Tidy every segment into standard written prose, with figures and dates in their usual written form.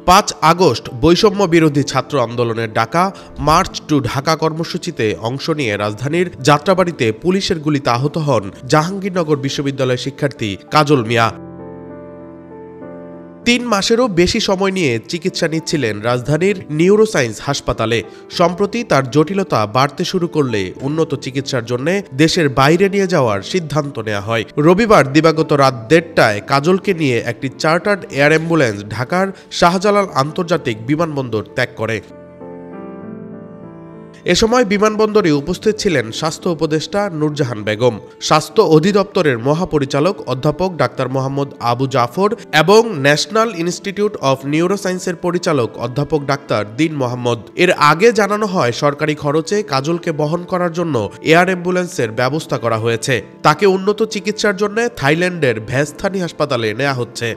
5 August বৈষম্য বিরোধী ছাত্র আন্দোলনের ডাকা মার্চ টু ঢাকা কর্মসূচিতে অংশ নিয়ে রাজধানীর যাত্রাবাড়ীতে পুলিশের গুলিতে আহত হন জাহাঙ্গীরনগর বিশ্ববিদ্যালয়ের শিক্ষার্থী কাজল মিয়া। 3 মাসেরও বেশি সময় নিয়ে চিকিৎসা নিচ্ছিলেন রাজধানীর নিউরোসায়েন্স হাসপাতালে। সম্প্রতি তার জটিলতা বাড়তে শুরু করলে উন্নত চিকিৎসার জন্য দেশের বাইরে নিয়ে যাওয়ার সিদ্ধান্ত নেওয়া হয়। রবিবার দিবাগত রাত 1:30টায় কাজলকে নিয়ে একটি চার্টার্ড এয়ার অ্যাম্বুলেন্স ঢাকার শাহজালাল আন্তর্জাতিক বিমানবন্দর ত্যাগ করে। এ সময় বিমানবন্দরে উপস্থিত ছিলেন স্বাস্থ্য উপদেষ্টা নূরজাহান বেগম, স্বাস্থ্য অধিদপ্তরের মহাপরিচালক অধ্যাপক ডাক্তার মোহাম্মদ আবু জাফর এবং ন্যাশনাল ইনস্টিটিউট অফ নিউরোসায়েন্সের পরিচালক অধ্যাপক ডাক্তার দীন মোহাম্মদ। এর আগে জানানো হয় সরকারি খরচে কাজলকে বহন করার জন্য এয়ার অ্যাম্বুলেন্সের ব্যবস্থা করা হয়েছে। তাকে উন্নত চিকিৎসার জন্য থাইল্যান্ডের ভ্যাসথানি হাসপাতালে নেওয়া হচ্ছে।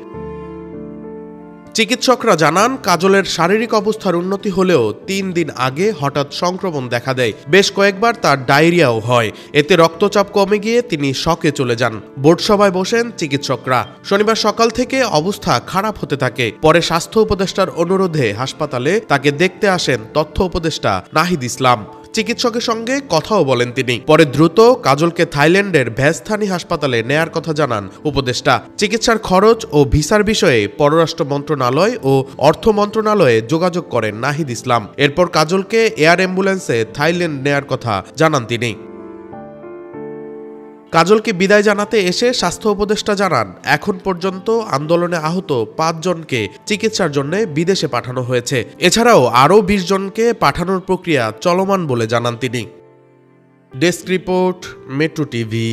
চিকিৎসকরা জানান, কাজলের শারীরিক অবস্থার উন্নতি হলেও 3 দিন আগে হঠাৎ সংক্রমণ দেখা দেয়। বেশ কয়েকবার তার ডায়রিয়াও হয়। এতে রক্তচাপ কমে গিয়ে তিনি শকে চলে যান। বোর্ড সভায় বসেন চিকিৎসকরা। শনিবার সকাল থেকে অবস্থা খারাপ হতে থাকে। পরে স্বাস্থ্য উপদেষ্টার অনুরোধে হাসপাতালে তাকে দেখতে আসেন তথ্য উপদেষ্টা নাহিদ ইসলাম। চিকিৎসকের সঙ্গে কথাও বলেন তিনি। পরে দ্রুত কাজলকে থাইল্যান্ডের ভ্যাসথানি হাসপাতালে নেয়ার কথা জানান উপদেষ্টা। চিকিৎসার খরচ ও ভিসার বিষয়ে পররাষ্ট্র মন্ত্রণালয় ও অর্থ মন্ত্রণালয়ে যোগাযোগ করেন নাহিদ ইসলাম। এরপর কাজলকে এয়ার অ্যাম্বুলেন্সে থাইল্যান্ড নেয়ার কথা জানান তিনি। কাজলকে বিদায় জানাতে এসে স্বাস্থ্য উপদেষ্টা জানান, এখন পর্যন্ত আন্দোলনে আহত 5 জনকে চিকিৎসার জন্য বিদেশে পাঠানো হয়েছে। এছাড়াও আরও 20 জনকে পাঠানোর প্রক্রিয়া চলমান বলে জানান তিনি। Desk report, metro TV.